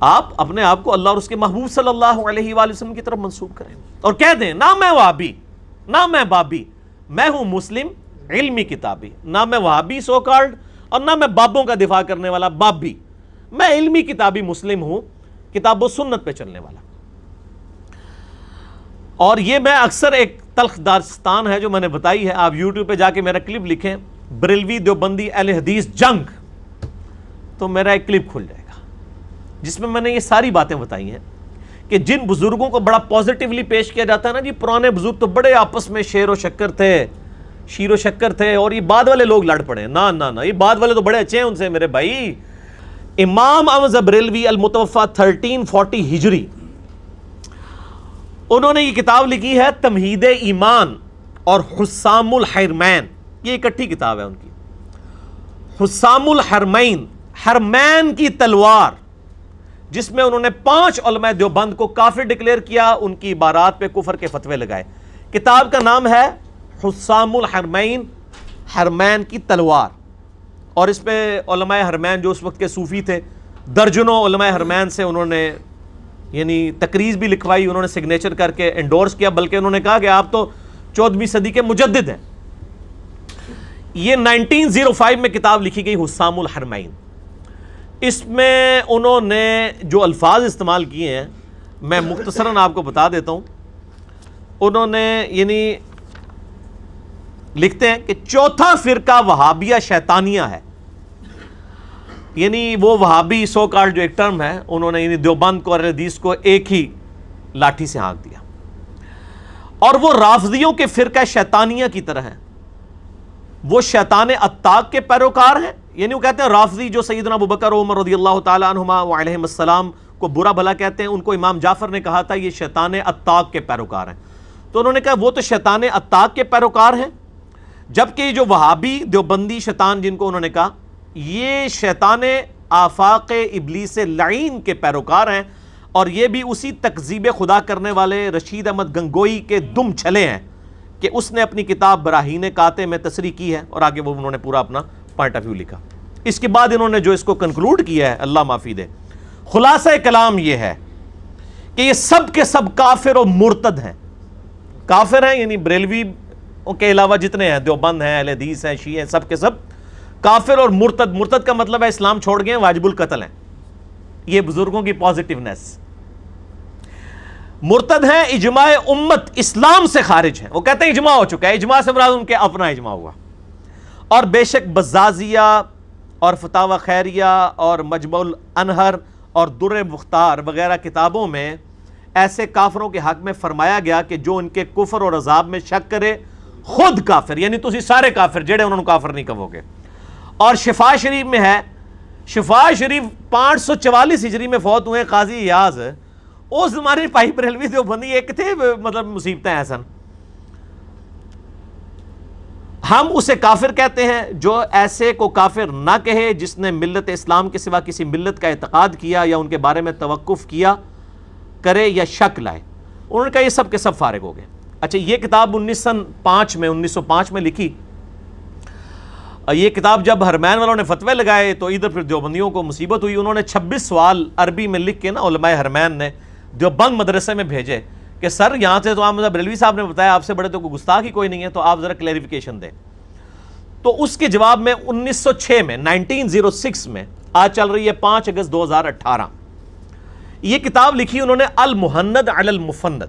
آپ اپنے آپ کو اللہ اور اس کے محبوب صلی اللہ علیہ وآلہ وسلم کی طرف منسوب کریں اور کہہ دیں نہ میں وہابی نہ میں بابی، میں ہوں مسلم علمی کتابی، نہ میں وہابی سو کارڈ اور نہ میں بابوں کا دفاع کرنے والا بابی، میں علمی کتابی مسلم ہوں، کتاب و سنت پہ چلنے والا۔ اور یہ میں اکثر ایک تلخ داستان ہے جو میں نے بتائی ہے، آپ یوٹیوب پہ جا کے میرا کلپ لکھیں بریلوی دیوبندی اہل حدیث جنگ، تو میرا ایک کلپ کھل جائے گا جس میں نے یہ ساری باتیں بتائی ہیں کہ جن بزرگوں کو بڑا پازیٹیولی پیش کیا جاتا ہے نا، جی پرانے بزرگ تو بڑے آپس میں شیر و شکر تھے اور یہ بعد والے لوگ لڑ پڑے، نہ یہ بعد والے تو بڑے اچھے ہیں ان سے میرے بھائی۔ امام احمد بریلوی المتوفا 1340 ہجری، انہوں نے یہ کتاب لکھی ہے تمہید ایمان اور حسام الحرمین، یہ اکٹھی کتاب ہے ان کی۔ حسام الحرمین، حرمین کی تلوار، جس میں انہوں نے 5 علماء دیوبند کو کافر ڈکلیئر کیا، ان کی عبارات پہ کفر کے فتوے لگائے۔ کتاب کا نام ہے حسام الحرمین، حرمین کی تلوار، اور اس پہ علماء حرمین جو اس وقت کے صوفی تھے، درجنوں علماء حرمین سے انہوں نے یعنی تقریر بھی لکھوائی، انہوں نے سگنیچر کر کے انڈورس کیا، بلکہ انہوں نے کہا کہ آپ تو 14ویں صدی کے مجدد ہیں۔ یہ 1905 میں کتاب لکھی گئی حسام الحرمین۔ اس میں انہوں نے جو الفاظ استعمال کیے ہیں میں مختصراً آپ کو بتا دیتا ہوں۔ انہوں نے یعنی لکھتے ہیں کہ چوتھا فرقہ وہابیہ شیطانیہ ہے، یعنی وہ وہابی سو کارڈ جو ایک ٹرم ہے، انہوں نے یعنی دیوبند کو اور حدیث کو ایک ہی لاٹھی سے ہانک دیا، اور وہ رافضیوں کے فرقہ شیطانیہ کی طرح ہیں، وہ شیطان اتاق کے پیروکار ہیں، یعنی وہ کہتے ہیں رافضی جو سیدنا ابوبکر عمر رضی اللہ تعالیٰ عنہما وعلیہم السلام کو برا بھلا کہتے ہیں، ان کو امام جعفر نے کہا تھا یہ شیطان اتاق کے پیروکار ہیں، تو انہوں نے کہا وہ تو شیطان اتاق کے پیروکار ہیں، جبکہ جو وہابی دیوبندی شیطان جن کو انہوں نے کہا یہ شیطان آفاق ابلیس لعین کے پیروکار ہیں، اور یہ بھی اسی تکذیب خدا کرنے والے رشید احمد گنگوئی کے دم چھلے ہیں کہ اس نے اپنی کتاب براہین قاطع میں تصریح کی ہے، اور آگے وہ انہوں نے پورا اپنا پوائنٹ آف ویو لکھا۔ اس کے بعد انہوں نے جو اس کو کنکلوڈ کیا ہے، اللہ معافی دے، خلاصہ کلام یہ ہے کہ یہ سب کے سب کافر و مرتد ہیں۔ کافر ہیں یعنی بریلوی کے علاوہ جتنے ہیں، دیوبند ہیں، اہل حدیث ہیں، شیعہ ہیں، سب کے سب کافر اور مرتد۔ مرتد کا مطلب ہے اسلام چھوڑ گئے ہیں، واجب القتل ہیں، یہ بزرگوں کی پازیٹیونیس۔ مرتد ہیں اجماع امت، اسلام سے خارج ہیں، وہ کہتے ہیں اجماع ہو چکا ہے، اجماع سے مراد ان کے اپنا اجماع ہوا۔ اور بے شک بزازیہ اور فتاوی خیریہ اور مجمع الانہر اور در مختار وغیرہ کتابوں میں ایسے کافروں کے حق میں فرمایا گیا کہ جو ان کے کفر اور عذاب میں شک کرے خود کافر، یعنی تسی سارے کافر جڑے انہوں نے کافر نہیں کہو گے۔ اور شفا شریف میں ہے، شفا شریف 544 ہجری میں فوت ہوئے قاضی ایاز، اس زمانے پائی بریلوی دیوبندی ایک تھے مطلب مصیبتیں حسن۔ ہم اسے کافر کہتے ہیں جو ایسے کو کافر نہ کہے جس نے ملت اسلام کے سوا کسی ملت کا اعتقاد کیا یا ان کے بارے میں توقف کیا کرے یا شک لائے۔ انہوں نے کہا یہ سب کے سب فارغ ہو گئے۔ اچھا، یہ کتاب 1905 میں لکھی۔ یہ کتاب جب حرمین والوں نے فتوے لگائے تو ادھر پھر دیوبندیوں کو مصیبت ہوئی، انہوں نے 26 سوال عربی میں لکھ کے نا علماء حرمین نے دیوبند مدرسے میں بھیجے کہ سر یہاں سے تو آپ بریلوی صاحب نے بتایا آپ سے بڑے تو کوئی گستاخ ہی کوئی نہیں ہے، تو آپ ذرا کلیریفیکیشن دیں۔ تو اس کے جواب میں 1906 میں آج چل رہی ہے 5 اگست 2018، یہ کتاب لکھی انہوں نے المہند علی المفند۔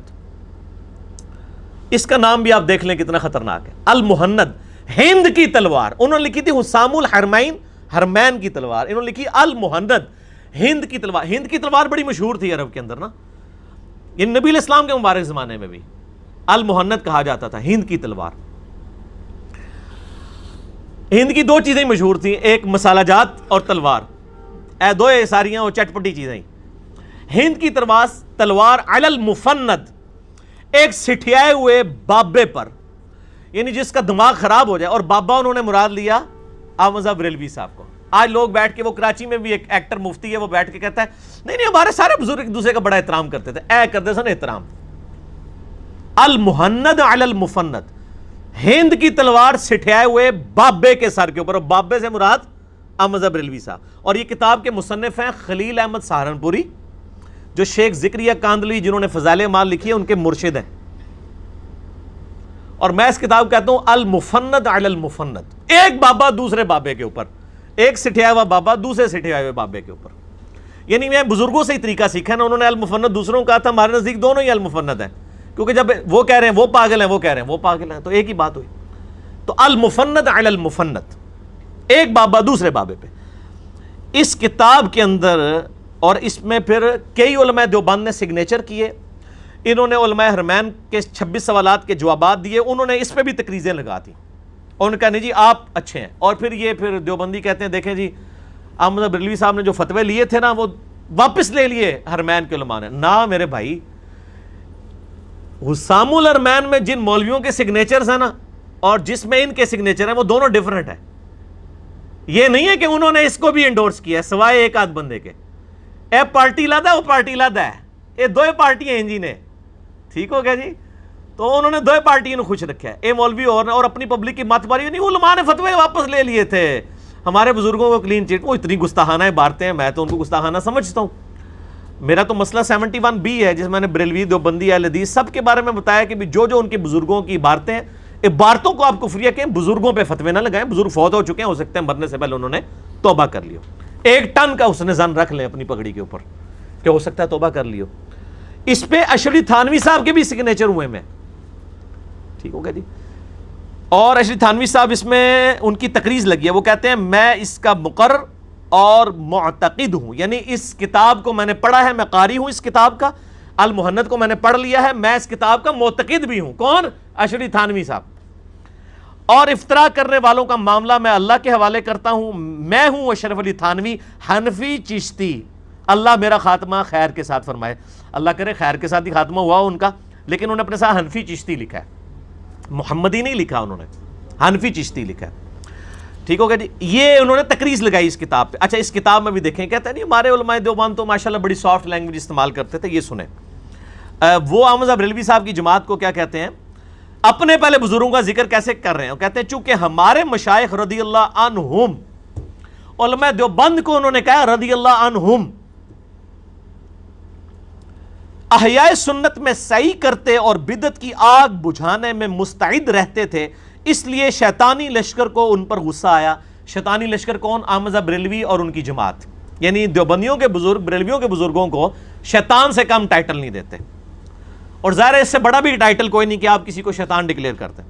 اس کا نام بھی آپ دیکھ لیں کتنا خطرناک ہے، المہند، ہند کی تلوار۔ انہوں نے لکھی تھی حسام الحرمین، حرمین کی تلوار، انہوں نے لکھی المہند، ہند کی تلوار۔ ہند کی تلوار بڑی مشہور تھی عرب کے اندر نا، یہ نبی علیہ السلام کے مبارک زمانے میں بھی المہند کہا جاتا تھا، ہند کی تلوار۔ ہند کی 2 چیزیں مشہور تھیں، ایک مسالہ جات اور تلوار، اے دو ساریاں وہ چٹپٹی چیزیں۔ ہند کی تلوار علی المفند، ایک سٹھیائے ہوئے بابے پر، یعنی جس کا دماغ خراب ہو جائے، اور بابا انہوں نے مراد لیا احمد بریلوی صاحب کو۔ آج لوگ بیٹھ کے، وہ کراچی میں بھی ایک ایکٹر مفتی ہے، وہ بیٹھ کے کہتا ہے نہیں ہمارے سارے بزرگ ایک دوسرے کا بڑا احترام کرتے تھے، اے کرتے سن احترام۔ المہند علی المفند، ہند کی تلوار سٹھیائے ہوئے بابے کے سر کے اوپر، اور بابے سے مراد احمد بریلوی صاحب۔ اور یہ کتاب کے مصنف ہیں خلیل احمد سہارنپوری جو شیخ ذکریہ کاندھلوی جنہوں نے فضائل اعمال لکھی ہے ان کے مرشد ہیں، اور میں اس کتاب کہتا ہوں المفند علی المفند، ایک بابا دوسرے بابے کے اوپر، ایک سٹھیا ہوا بابا دوسرے سٹھے ہوئے بابے کے اوپر. یعنی میں بزرگوں سے ہی طریقہ سیکھا نا، انہوں نے المفند دوسروں کو کہا تھا، ہمارے نزدیک دونوں ہی المفند ہیں، کیونکہ جب وہ کہہ رہے ہیں وہ پاگل ہیں، وہ کہہ رہے ہیں وہ پاگل ہیں، تو ایک ہی بات ہوئی. تو المفند علی المفند، ایک بابا دوسرے بابے پہ. اس کتاب کے اندر اور اس میں پھر کئی علماء دیوبند نے سگنیچر کیے، انہوں نے علماء حرمین کے 26 سوالات کے جوابات دیے، انہوں نے اس پہ بھی تقریزیں لگا دی، اور انہوں نے کہا نہیں جی آپ اچھے ہیں. اور پھر دیوبندی کہتے ہیں دیکھیں جی احمد بریلوی صاحب نے جو فتوے لیے تھے نا وہ واپس لے لیے حرمین کے علماء نے. نہ میرے بھائی، حسام الحرمین میں جن مولویوں کے سگنیچرز ہیں نا اور جس میں ان کے سگنیچر ہیں وہ دونوں ڈیفرنٹ ہیں. یہ نہیں ہے کہ انہوں نے اس کو بھی انڈورس کیا ہے سوائے ایک آدھ بندے کے. اے پارٹی لادا ہے، وہ پارٹی لادا ہے، یہ دو پارٹیاں ہیں جی نے، ٹھیک ہو گیا جی. تو انہوں نے دو پارٹیوں نے خوش رکھا ہے، اے مولوی اور اپنی پبلک کی مت ماری. نہیں، علماء نے فتوے واپس لے لیے تھے، ہمارے بزرگوں کو کلین چٹ. وہ اتنی گستاخانہ عبارتیں ہیں، میں تو ان کو گستاخانہ سمجھتا ہوں. میرا تو مسئلہ 71B ہے جس میں نے بریلوی دیوبندی اہل حدیث سب کے بارے میں بتایا کہ جو ان کے بزرگوں کی عبارتیں ہیں، عبارتوں کو آپ کفریہ کہیں، بزرگوں پہ فتوے نہ لگائیں. بزرگ فوت ہو چکے ہیں، ہو سکتے ہیں مرنے سے پہلے انہوں نے توبہ کر لیو. 1 ٹن کا حسن ظن رکھ لیں اپنی پگڑی کے اوپر کہ ہو سکتا ہے توبہ کر لیو. اس پہ اشری تھانوی صاحب کے بھی سگنیچر ہوئے میں، ٹھیک ہو گیا جی. اور اشری تھانوی صاحب اس میں ان کی تقریض لگی ہے، وہ کہتے ہیں میں اس کا مقرر اور معتقد ہوں، یعنی اس کتاب کو میں نے پڑھا ہے، میں قاری ہوں اس کتاب کا، المحند کو میں نے پڑھ لیا ہے، میں اس کتاب کا معتقد بھی ہوں. کون؟ اشری تھانوی صاحب. اور افطرا کرنے والوں کا معاملہ میں اللہ کے حوالے کرتا ہوں. میں ہوں اشرف علی تھانوی، حنفی چشتی. اللہ میرا خاتمہ خیر کے ساتھ فرمائے. اللہ کرے خیر کے ساتھ ہی خاتمہ ہوا ان کا، لیکن انہوں نے اپنے ساتھ حنفی چشتی لکھا ہے، محمدی نہیں لکھا، انہوں نے حنفی چشتی لکھا ہے. ٹھیک ہو گیا جی. یہ انہوں نے تقریض لگائی اس کتاب پہ. اچھا، اس کتاب میں بھی دیکھیں، کہتے ہیں نہیں ہمارے علماء دیوبند تو ماشاءاللہ بڑی سافٹ لینگویج استعمال کرتے تھے. یہ سنیں، وہ احمد بریلوی صاحب کی جماعت کو کیا کہتے ہیں، اپنے پہلے بزرگوں کا ذکر کیسے کر رہے ہیں. کہتے ہیں چونکہ ہمارے مشائخ رضی اللہ عنہم، علماء دیوبند کو انہوں نے کہا رضی اللہ عنہم، احیاء سنت میں سعی کرتے اور بدعت کی آگ بجھانے میں مستعد رہتے تھے، اس لیے شیطانی لشکر کو ان پر غصہ آیا. شیطانی لشکر کون؟ احمد بریلوی اور ان کی جماعت. یعنی دیوبندیوں کے بزرگ بریلویوں کے بزرگوں کو شیطان سے کم ٹائٹل نہیں دیتے، اور ظاہر ہے اس سے بڑا بھی ٹائٹل کوئی نہیں کہ آپ کسی کو شیطان ڈکلیئر کرتے.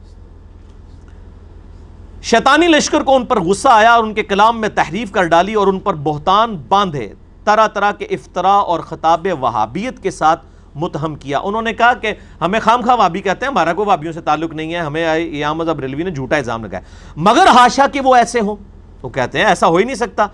شیطانی لشکر کو ان پر غصہ آیا اور ان کے کلام میں تحریف کر ڈالی اور ان پر بہتان باندھے، طرح طرح کے افتراء اور خطاب وہابیت کے ساتھ متہم کیا. انہوں نے کہا کہ ہمیں خام خواہ وہابی کہتے ہیں، ہمارا کوئی وہابیوں سے تعلق نہیں ہے، ہمیں یہ احمد بریلوی نے جھوٹا الزام لگایا. مگر حاشا کہ وہ ایسے ہوں، وہ کہتے ہیں ایسا ہو ہی نہیں سکتا،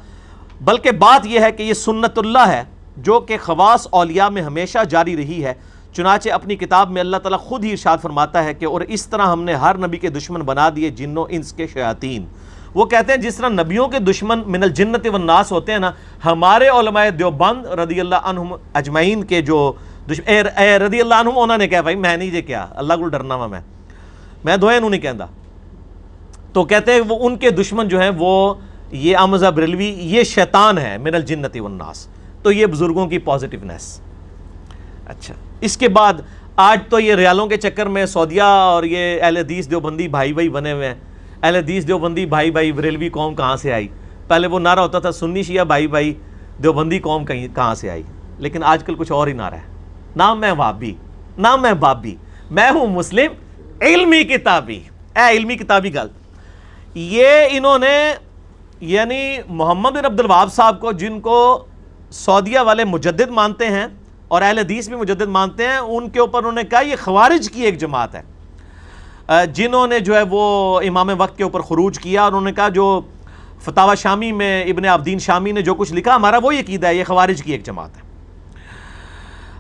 بلکہ بات یہ ہے کہ یہ سنت اللہ ہے جو کہ خواص اولیاء میں ہمیشہ جاری رہی ہے. چنانچہ اپنی کتاب میں اللہ تعالیٰ خود ہی ارشاد فرماتا ہے کہ اور اس طرح ہم نے ہر نبی کے دشمن بنا دیے جنوں انس کے شیاطین. وہ کہتے ہیں جس طرح نبیوں کے دشمن من الجنت والناس ہوتے ہیں نا، ہمارے علماء دیوبند رضی اللہ عنہم اجمعین کے جو رضی اللہ عنہم، انہوں نے کہا بھائی میں نہیں جے کیا اللہ کو ڈرنا وا، میں دوئے انہوں نہیں کہندا. تو کہتے ہیں وہ ان کے دشمن جو ہیں وہ یہ احمد بریلوی، یہ شیطان ہے من الجنت والناس. تو یہ بزرگوں کی پازیٹیونیس. اچھا، اس کے بعد آج تو یہ ریالوں کے چکر میں سعودیہ اور یہ اہل حدیث دیوبندی بھائی بھائی بنے ہوئے ہیں. اہل حدیث دیوبندی بھائی بھائی، بریلوی قوم کہاں سے آئی؟ پہلے وہ نعرہ ہوتا تھا سنی شیعہ بھائی بھائی، دیوبندی قوم کہاں سے آئی؟ لیکن آج کل کچھ اور ہی نعرہ ہے. نہ میں وہابی، نہ میں بابی، میں ہوں مسلم علمی کتابی. اے علمی کتابی گل. یہ انہوں نے یعنی محمد بن عبد الوہاب صاحب کو، جن کو سعودیہ والے مجدد مانتے ہیں اور اہل حدیث بھی مجدد مانتے ہیں، ان کے اوپر انہوں نے کہا یہ خوارج کی ایک جماعت ہے، جنہوں نے جو ہے وہ امام وقت کے اوپر خروج کیا. اور انہوں نے کہا جو فتاوی شامی میں ابن عابدین شامی نے جو کچھ لکھا، ہمارا وہی عقیدہ ہے، یہ خوارج کی ایک جماعت ہے.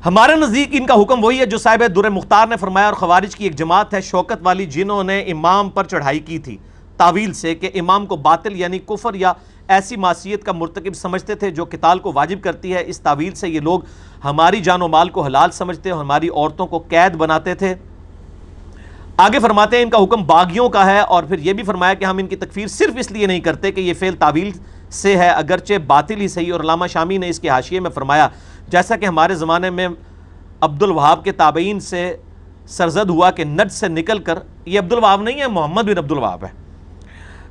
ہمارے نزدیک ان کا حکم وہی ہے جو صاحب در مختار نے فرمایا، اور خوارج کی ایک جماعت ہے شوکت والی جنہوں نے امام پر چڑھائی کی تھی تاویل سے کہ امام کو باطل یعنی کفر یا ایسی معصیت کا مرتکب سمجھتے تھے جو قتال کو واجب کرتی ہے. اس تاویل سے یہ لوگ ہماری جان و مال کو حلال سمجھتے اور ہماری عورتوں کو قید بناتے تھے. آگے فرماتے ہیں ان کا حکم باغیوں کا ہے، اور پھر یہ بھی فرمایا کہ ہم ان کی تکفیر صرف اس لیے نہیں کرتے کہ یہ فعل تاویل سے ہے، اگرچہ باطل ہی صحیح. اور علامہ شامی نے اس کے حاشیے میں فرمایا جیسا کہ ہمارے زمانے میں عبد الوہاب کے تابعین سے سرزد ہوا کہ نجد سے نکل کر، یہ عبد الوہاب نہیں ہے، محمد بن عبد الوہاب ہے،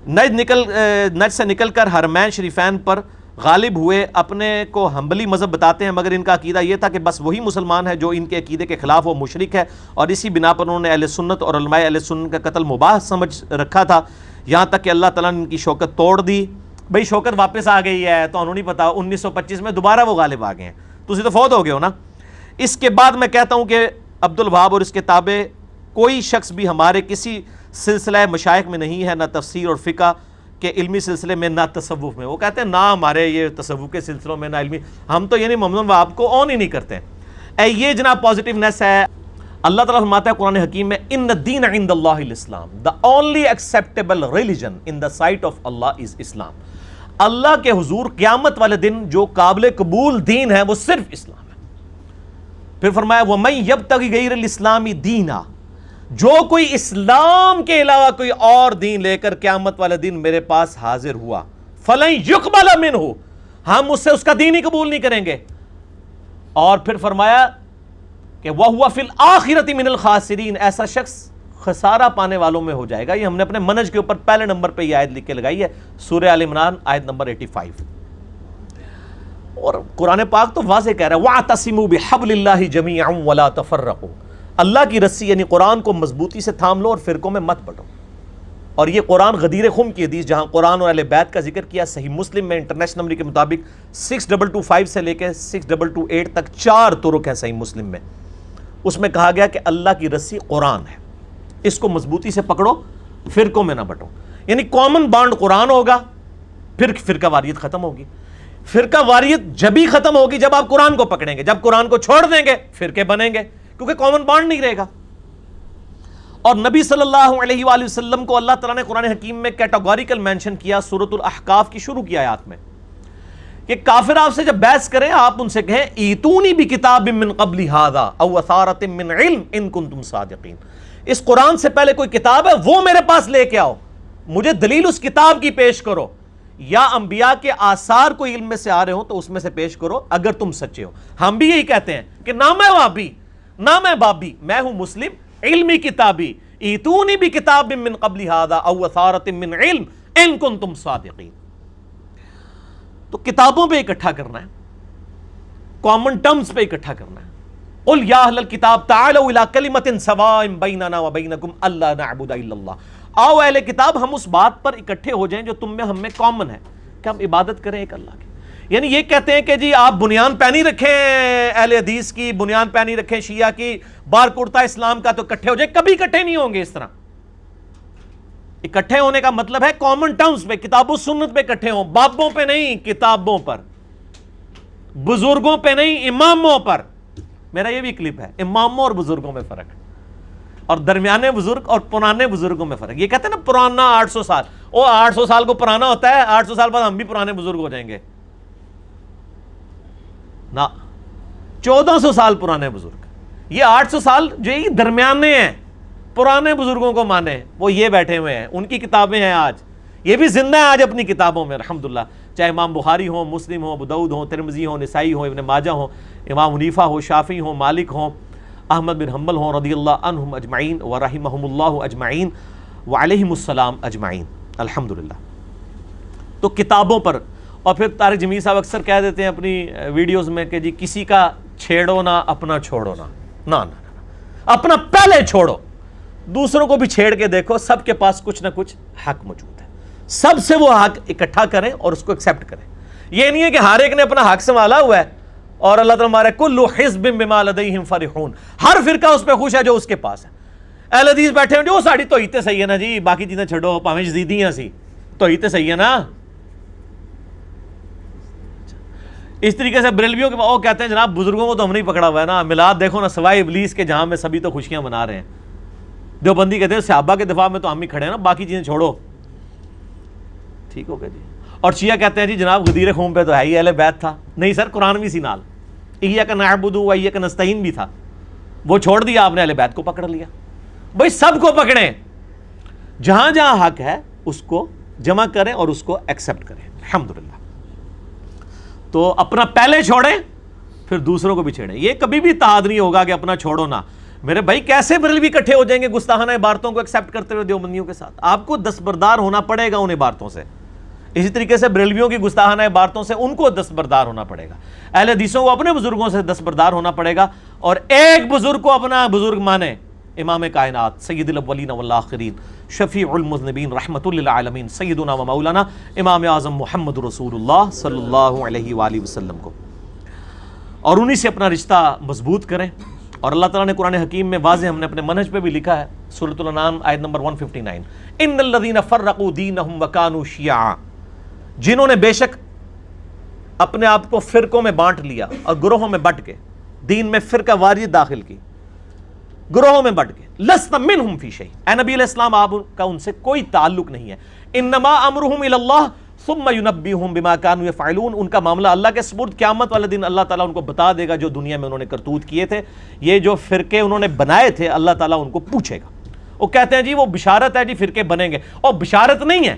نجد سے نکل کر حرمین شریفین پر غالب ہوئے، اپنے کو حنبلی مذہب بتاتے ہیں، مگر ان کا عقیدہ یہ تھا کہ بس وہی مسلمان ہے جو ان کے عقیدے کے خلاف وہ مشرک ہے، اور اسی بنا پر انہوں نے اہل سنت اور علماء اہل سنت کا قتل مباح سمجھ رکھا تھا، یہاں تک کہ اللہ تعالیٰ نے ان کی شوکت توڑ دی۔ بھئی شوکت واپس آ گئی ہے تو انہوں نہیں پتا، 1925 میں دوبارہ وہ غالب آ گئے ہیں، تو اسی تو فوت ہو گئے ہو نا۔ اس کے بعد میں کہتا ہوں کہ عبد الوہاب اور اس کے تابع کوئی شخص بھی ہمارے کسی سلسلہ مشائخ میں نہیں ہے، نہ تفسیر اور فقہ کے علمی سلسلے میں، نہ تصوف میں۔ وہ کہتے ہیں نہ ہمارے یہ تصوف کے سلسلوں میں، نہ علمی، ہم تو یعنی محمد الوہاب کو آن ہی نہیں کرتے۔ یہ جناب پازیٹیونیس ہے۔ اللہ تعالیٰ فرماتا ہے قرآن حکیم میں ان الدین عند اللہ الاسلام، the only acceptable religion in the sight of Allah is Islam۔ اللہ کے حضور قیامت والے دن جو قابل قبول دین ہے وہ صرف اسلام ہے۔ پھر فرمایا وَمَن يَبْتَغِ غَيْرَ الْإِسْلَامِ دِينًا، جو کوئی اسلام کے علاوہ کوئی اور دین لے کر قیامت والے دن میرے پاس حاضر ہوا فَلَن يُقْبَلَ مِنْهُ، ہم اس سے اس کا دین ہی قبول نہیں کریں گے۔ اور پھر فرمایا کہ وَهُوَ فِي الْآخِرَةِ مِنَ الْخَاسِرِينَ، ایسا شخص خسارہ پانے والوں میں ہو جائے گا۔ یہ ہم نے اپنے منہج کے اوپر پہلے نمبر پہ یہ آیت لکھ کے لگائی ہے، سورہ آل عمران آیت نمبر 85۔ اور قرآن پاک تو واضح کہہ رہا ہے وَاعْتَصِمُوا بِحَبْلِ اللَّهِ جَمِيعًا وَلَا تَفَرَّقُوا، اللہ کی رسی یعنی قرآن کو مضبوطی سے تھام لو اور فرقوں میں مت بٹو۔ اور یہ قرآن غدیر خم کی حدیث جہاں قرآن اور اہل بیت کا ذکر کیا، صحیح مسلم میں انٹرنیشنل نمبر کے مطابق 6225 سے لے کے 6228 تک 4 طرق ہیں صحیح مسلم میں، اس میں کہا گیا کہ اللہ کی رسی قرآن ہے، اس کو مضبوطی سے پکڑو، فرقوں میں نہ بٹو۔ یعنی کامن بانڈ قرآن ہوگا، پھر فرقہ واریت ختم ہوگی۔ فرقہ واریت جب ہی ختم ہوگی جب آپ قرآن کو پکڑیں گے، جب قرآن کو چھوڑ دیں گے فرقے بنیں گے، کیونکہ کامن بانڈ نہیں رہے گا۔ اور نبی صلی اللہ علیہ وآلہ وسلم کو اللہ تعالیٰ نے قرآن حکیم میں کیٹاگوریکل مینشن کیا سورۃ الاحقاف کی شروع کی آیات میں کہ کافر آپ سے جب بحث کریں آپ ان سے کہیں ایتونی بکتاب من قبل ھذا او اثارۃ من علم ان کنتم صادقین، اس قرآن سے پہلے کوئی کتاب ہے وہ میرے پاس لے کے آؤ، مجھے دلیل اس کتاب کی پیش کرو، یا انبیاء کے آثار کوئی علم میں سے آ رہے ہوں تو اس میں سے پیش کرو اگر تم سچے ہو۔ ہم بھی یہی کہتے ہیں کہ نہ میں وہابی نہ میں بابی، میں ہوں مسلم علمی کتابی، ایتونی بکتاب من قبل ھذا او اثارۃ من علم ان کنتم صادقین۔ تو کتابوں پہ اکٹھا کرنا ہے، کامن ٹرمز پہ اکٹھا کرنا ہے۔ قل یا اہل الکتاب تعالوا الی کلمۃ سواء بیننا وبینکم الا نعبد الا اللہ، آؤ اہل کتاب ہم اس بات پر اکٹھے ہو جائیں جو تم میں ہم میں کامن ہے کہ ہم عبادت کریں ایک اللہ کی۔ یعنی یہ کہتے ہیں کہ جی آپ بنیان پہنی رکھیں اہل حدیث کی، بنیان پہنی رکھیں شیعہ کی، بار کرتا اسلام کا، تو اکٹھے ہو جائیں، کبھی اکٹھے نہیں ہوں گے اس طرح۔ اکٹھے ہونے کا مطلب ہے کامن ٹرمز پہ، کتاب و سنت پہ اکٹھے ہوں، بابوں پہ نہیں، کتابوں پر، بزرگوں پہ نہیں، اماموں پر۔ میرا یہ بھی کلپ ہے، اماموں اور بزرگوں میں فرق، اور درمیانے بزرگ اور پرانے بزرگوں میں فرق۔ یہ کہتے ہیں نا پرانا 800 سال، وہ 800 سال کو پرانا ہوتا ہے، 800 سال بعد ہم بھی پرانے بزرگ ہو جائیں گے؟ نہ، 1400 سال پرانے بزرگ، یہ 800 سال جو یہ درمیانے ہیں، پرانے بزرگوں کو مانے، وہ یہ بیٹھے ہوئے ہیں، ان کی کتابیں ہیں آج، یہ بھی زندہ ہیں آج اپنی کتابوں میں الحمدللہ، چاہے امام بخاری ہوں، مسلم ہوں، ابو داؤد ہوں، ترمذی ہوں، نسائی ہوں، ابن ماجہ ہوں، امام حنیفہ ہوں، شافعی ہوں، مالک ہوں، احمد بن حنبل ہوں رضی اللہ عنہم اجمعین ورحمہم اللہ اجمعین وعلیہم السلام اجمعین الحمدللہ۔ تو کتابوں پر، اور پھر طارق جمیل صاحب اکثر کہہ دیتے ہیں اپنی ویڈیوز میں کہ جی کسی کا چھیڑو نہ اپنا چھوڑو نہ، نہ اپنا پہلے چھوڑو، دوسروں کو بھی چھیڑ کے دیکھو، سب کے پاس کچھ نہ کچھ حق موجود ہے، سب سے وہ حق اکٹھا کریں اور اس کو ایکسیپٹ کریں۔ یہ نہیں ہے کہ ہر ایک نے اپنا حق سنبھالا ہوا ہے، اور اللہ تعالیٰ ہمارے کل حزب بما لدیہم فرحون، ہر فرقہ اس پہ خوش ہے جو اس کے پاس ہے۔ اہل حدیث بیٹھے ہیں جو ساڑی تو ہی تے صحیح ہے نا جی، باقی چیزیں چھڑو، پاویں یزیدیاں سی تو ہی تے صحیح ہے نا۔ اس طریقے سے بریلویوں کے وہ کہتے ہیں جناب بزرگوں کو تو ہم نہیں پکڑا ہوا ہے نا، میلاد دیکھو نا سوائے ابلیس کے جہاں میں سبھی تو خوشیاں منا رہے ہیں۔ دیوبندی کہتے ہیں صحابہ کے دفاع میں تو ہم ہی کھڑے ہیں نا، باقی چیزیں چھوڑو، ٹھیک ہو گیا جی۔ اور شیعہ کہتے ہیں جی جناب غدیر خون پہ تو ہے ہی اہل بیت تھا، نہیں سر قرآن بھی سی نال، ایاک نعبد و ایاک نستعین بھی تھا، وہ چھوڑ دیا آپ نے، اہل بیت کو پکڑ لیا۔ بھائی سب کو پکڑیں، جہاں جہاں حق ہے اس کو جمع کریں اور اس کو ایکسیپٹ کریں الحمدللہ۔ تو اپنا پہلے چھوڑیں، پھر دوسروں کو بھی چھیڑیں. یہ کبھی بھی اتحاد نہیں ہوگا کہ اپنا چھوڑو نا. میرے بھائی کیسے بریلوی اکٹھے ہو جائیں گے گستاخانہ عبارتوں کو ایکسیپٹ کرتے ہوئے دیوبندیوں کے ساتھ؟ آپ کو دستبردار ہونا پڑے گا ان عبارتوں سے. اسی طریقے سے بریلویوں کی گستاخانہ عبارتوں سے ان کو دستبردار ہونا پڑے گا. اہل حدیثوں کو اپنے بزرگوں سے دستبردار ہونا پڑے گا, اور ایک بزرگ کو اپنا بزرگ مانے, امام کائنات سید الاولین والآخرین شفیع المذنبین رحمت للعالمین سیدنا و مولانا امام اعظم محمد رسول اللہ صلی اللہ علیہ وآلہ وسلم کو, اور انہی سے اپنا رشتہ مضبوط کریں. اور اللہ تعالیٰ نے قرآن حکیم میں واضح, ہم نے اپنے منہج پہ بھی لکھا ہے, سورۃ الانعام آیت نمبر 159, ان الذین فرقوا دینہم وکانوا شیعا, جنہوں نے بے شک اپنے آپ کو فرقوں میں بانٹ لیا اور گروہوں میں بٹ کے دین میں فرقہ واریت داخل کی, گروہوں میں بٹ کے, لست منہم فی شیء, اے نبی علیہ السلام آپ کا ان سے کوئی تعلق نہیں ہے. انما امرہم الی اللہ ثم ینبئہم بما کانوا یفعلون, ان کا معاملہ اللہ کے سپرد, قیامت والے دن اللہ تعالیٰ ان کو بتا دے گا جو دنیا میں انہوں نے کرتوت کیے تھے. یہ جو فرقے انہوں نے بنائے تھے اللہ تعالیٰ ان کو پوچھے گا. وہ کہتے ہیں جی وہ بشارت ہے جی فرقے بنیں گے, اور بشارت نہیں ہے.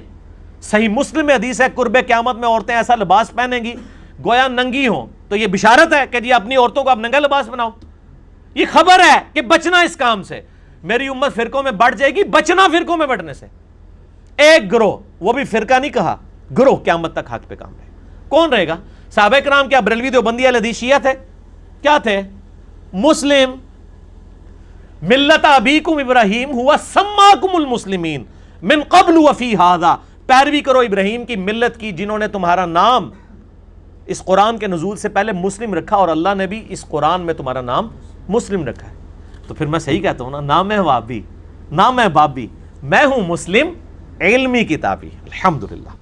صحیح مسلم میں حدیث ہے قرب قیامت میں عورتیں ایسا لباس پہنیں گی گویا ننگی ہوں, تو یہ بشارت ہے کہ جی اپنی عورتوں کو آپ ننگا لباس بناؤ؟ یہ خبر ہے کہ بچنا اس کام سے. میری امت فرقوں میں بٹ جائے گی, بچنا فرقوں میں بٹنے سے. ایک گروہ, وہ بھی فرقہ نہیں کہا, گروہ قیامت تک حق پہ کام رہے. کون رہے گا؟ صحابہ کرام کیا بریلوی دیوبندی اہل حدیث شیعہ تھے؟ کیا تھے؟ مسلم. ملت ابیکم ابراہیم ہوا سماکم المسلمین من قبل وفی ھذا, پیروی کرو ابراہیم کی ملت کی جنہوں نے تمہارا نام اس قرآن کے نزول سے پہلے مسلم رکھا, اور اللہ نے بھی اس قرآن میں تمہارا نام مسلم رکھا ہے. تو پھر میں صحیح کہتا ہوں نا, نہ میں وابی نہ میں بابی, میں ہوں مسلم علمی کتابی الحمدللہ.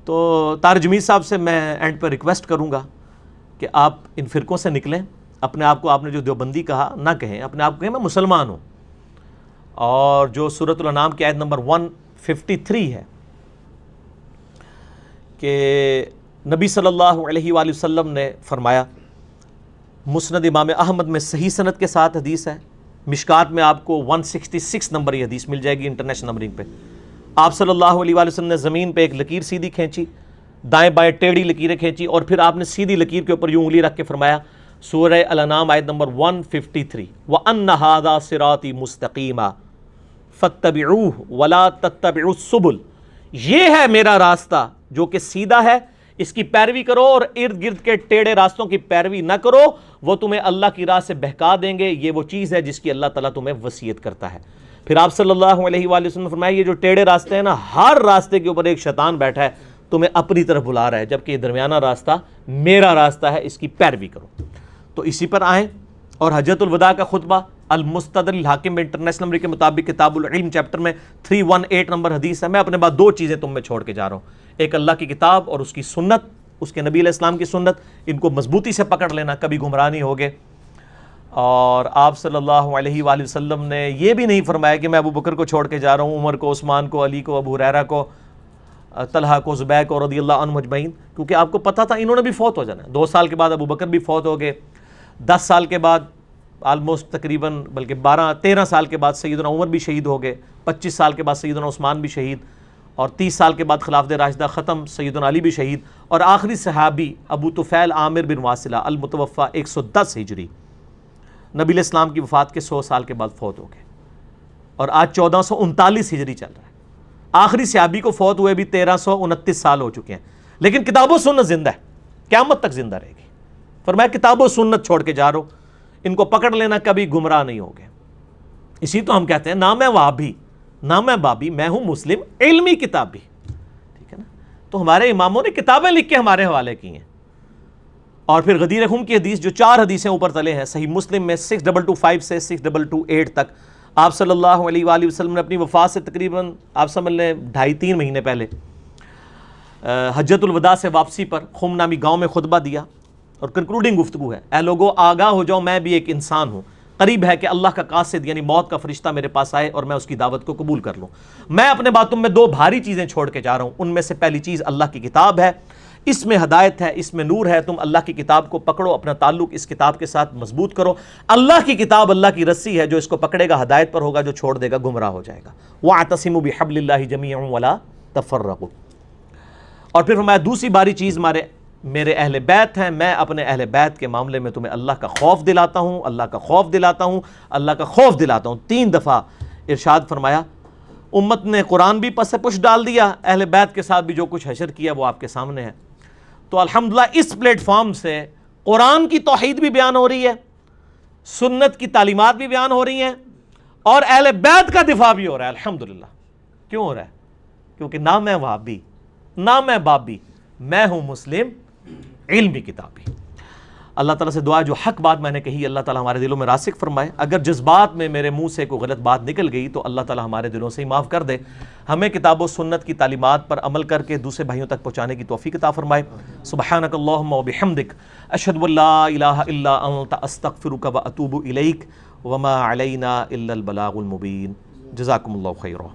تو طارق جمیل صاحب سے میں اینڈ پہ ریکویسٹ کروں گا کہ آپ ان فرقوں سے نکلیں. اپنے آپ کو, آپ نے جو دیوبندی کہا نہ کہیں, اپنے آپ کو کہیں میں مسلمان ہوں. اور جو سورۃ الانعام کی آیت نمبر 153 ہے کہ نبی صلی اللہ علیہ وآلہ وسلم نے فرمایا, مسند امام احمد میں صحیح سند کے ساتھ حدیث ہے, مشکات میں آپ کو 166 نمبر یہ حدیث مل جائے گی انٹرنیشنل نمبرنگ پہ. آپ صلی اللہ علیہ وآلہ وسلم نے زمین پہ ایک لکیر سیدھی کھینچی, دائیں بائیں ٹیڑھی لکیریں کھینچی, اور پھر آپ نے سیدھی لکیر کے اوپر یوں انگلی رکھ کے فرمایا, سورہ الانعام آیت نمبر 153, وَأَنَّ هَذَا صِرَاطِي مُسْتَقِيمًا فَاتَّبِعُوهُ وَلَا تَتَّبِعُوا السُّبُلَ, یہ ہے میرا راستہ جو کہ سیدھا ہے, اس کی پیروی کرو, اور ارد گرد کے ٹیڑھے راستوں کی پیروی نہ کرو, وہ تمہیں اللہ کی راہ سے بہکا دیں گے. یہ وہ چیز ہے جس کی اللہ تعالیٰ تمہیں وصیت کرتا ہے. پھر آپ صلی اللہ علیہ وآلہ وسلم نے فرمایا, یہ جو ٹیڑھے راستے ہیں نا, ہر راستے کے اوپر ایک شیطان بیٹھا ہے تمہیں اپنی طرف بلا رہا ہے, جبکہ یہ درمیانہ راستہ میرا راستہ ہے, اس کی پیروی کرو. تو اسی پر آئیں. اور حجۃ الوداع کا خطبہ المستدرک الحاکم میں انٹرنیشنل نمبر کے مطابق کتاب العلم چیپٹر میں 318 نمبر حدیث ہے. میں اپنے بعد دو چیزیں تم میں چھوڑ کے جا رہا ہوں, ایک اللہ کی کتاب اور اس کی سنت, اس کے نبی علیہ السلام کی سنت. ان کو مضبوطی سے پکڑ لینا, کبھی گمراہ نہیں ہوگے. اور آپ صلی اللہ علیہ وآلہ وسلم نے یہ بھی نہیں فرمایا کہ میں ابو بکر کو چھوڑ کے جا رہا ہوں, عمر کو, عثمان کو, علی کو, ابو ہریرہ کو, طلحہ کو, زبیر کو رضی اللہ عنہم اجمعین, کیونکہ آپ کو پتہ تھا انہوں نے بھی فوت ہو جانا ہے. 2 سال کے بعد ابو بکر بھی فوت ہو گئے, 10 سال کے بعد آلموسٹ تقریباً بلکہ 12-13 سال کے بعد سیدنا عمر بھی شہید ہو گئے, 25 سال کے بعد سیدنا عثمان بھی شہید, اور 30 سال کے بعد خلافت راشدہ ختم, سیدنا علی بھی شہید, اور آخری صحابی ابو طفیل عامر بن واصلہ المتوفی 110 ہجری, نبی علیہ السلام کی وفات کے 100 سال کے بعد فوت ہو گئے, اور آج 1439 ہجری چل رہا ہے. آخری صحابی کو فوت ہوئے بھی 1329 سال ہو چکے ہیں, لیکن کتاب و سنت زندہ ہے, قیامت تک زندہ رہے گی. فرمایا کتاب و سنت چھوڑ کے جا رہا ہوں, ان کو پکڑ لینا, کبھی گمراہ نہیں ہوگے. اسی تو ہم کہتے ہیں نہ میں وہابی نہ میں بابی, میں ہوں مسلم علمی کتابی. ٹھیک ہے نا. تو ہمارے اماموں نے کتابیں لکھ کے ہمارے حوالے کی ہیں. اور پھر غدیر خم کی حدیث, جو 4 حدیثیں اوپر تلے ہیں صحیح مسلم میں 6225 سے 6228 تک, آپ صلی اللہ علیہ وآلہ وسلم نے اپنی وفات سے تقریباً آپ سمجھ لیں 2.5-3 مہینے پہلے حجۃ الوداع سے واپسی پر خم نامی گاؤں میں خطبہ دیا, اور کنکلوڈنگ گفتگو ہے, اے لوگو آگاہ ہو جاؤ, میں بھی ایک انسان ہوں, قریب ہے کہ اللہ کا قاصد یعنی موت کا فرشتہ میرے پاس آئے اور میں اس کی دعوت کو قبول کر لوں. میں اپنے باتوں میں 2 بھاری چیزیں چھوڑ کے جا رہا ہوں. ان میں سے پہلی چیز اللہ کی کتاب ہے, اس میں ہدایت ہے, اس میں نور ہے. تم اللہ کی کتاب کو پکڑو, اپنا تعلق اس کتاب کے ساتھ مضبوط کرو. اللہ کی کتاب اللہ کی رسی ہے, جو اس کو پکڑے گا ہدایت پر ہوگا, جو چھوڑ دے گا گمراہ ہو جائے گا. وَاعْتَصِمُوا بِحَبْلِ اللَّهِ جَمِيعًا وَلَا تَفَرَّقُوا. اور پھر فرمایا دوسری باری چیز ہمارے میرے اہل بیت ہیں، میں اپنے اہل بیت کے معاملے میں تمہیں اللہ کا خوف دلاتا ہوں، اللہ کا خوف دلاتا ہوں، اللہ کا خوف دلاتا ہوں۔ 3 دفعہ ارشاد فرمایا۔ امت نے قرآن بھی پس پش ڈال دیا، اہل بیت کے ساتھ بھی جو کچھ حشر کیا وہ آپ کے سامنے ہے۔ تو الحمدللہ اس پلیٹ فارم سے قرآن کی توحید بھی بیان ہو رہی ہے، سنت کی تعلیمات بھی بیان ہو رہی ہیں، اور اہل بیت کا دفاع بھی ہو رہا ہے الحمدللہ۔ کیوں ہو رہا ہے؟ کیونکہ نہ میں وہابی، نہ میں بابی، میں ہوں مسلم علمی کتابی۔ اللہ تعالیٰ سے دعا جو حق بات میں نے کہی اللہ تعالیٰ ہمارے دلوں میں راسخ فرمائے، اگر جس بات میں میرے منہ سے کوئی غلط بات نکل گئی تو اللہ تعالیٰ ہمارے دلوں سے ہی معاف کر دے، ہمیں کتاب و سنت کی تعلیمات پر عمل کر کے دوسرے بھائیوں تک پہنچانے کی توفیق عطا فرمائے۔ سبحانک اللہم و بحمدک، اشہد ان لا الہ الا انت، استغفرک و اتوب الیک، وما علینا الا البلاغ المبین۔ جزاکم اللہ خیرا۔